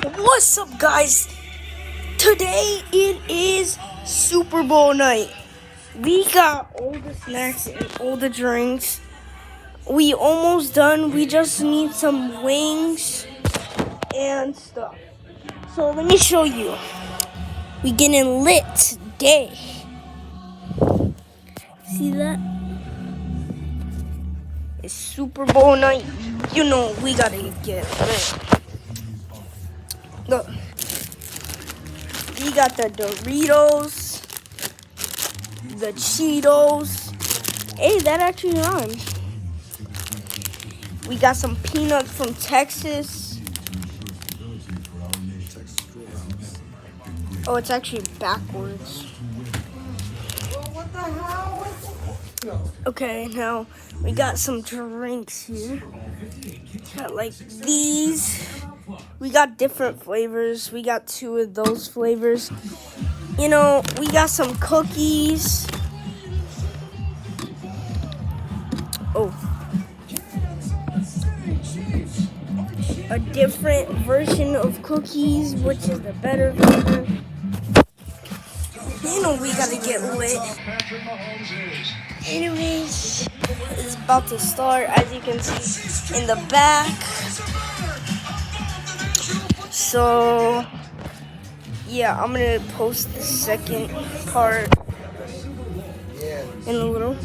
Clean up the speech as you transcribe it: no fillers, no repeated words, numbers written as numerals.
What's up, guys? Today it is Super Bowl night. We got all the snacks and all the drinks. We almost done. We just need some wings and stuff. So let me show you. We getting lit today. See that? It's Super Bowl night. You know we gotta get lit. Look. We got the Doritos, the Cheetos. Hey, that actually rhymes. We got some peanuts from Texas. Oh, it's actually backwards. What the hell? Okay, now we got some drinks here. Got like these. We got different flavors. We got 2 of those flavors. You know, we got some cookies. Oh. A different version of cookies, which is the better version. You know we gotta get lit. Anyways, it's about to start, as you can see in the back. So, yeah, I'm gonna post the second part in a little.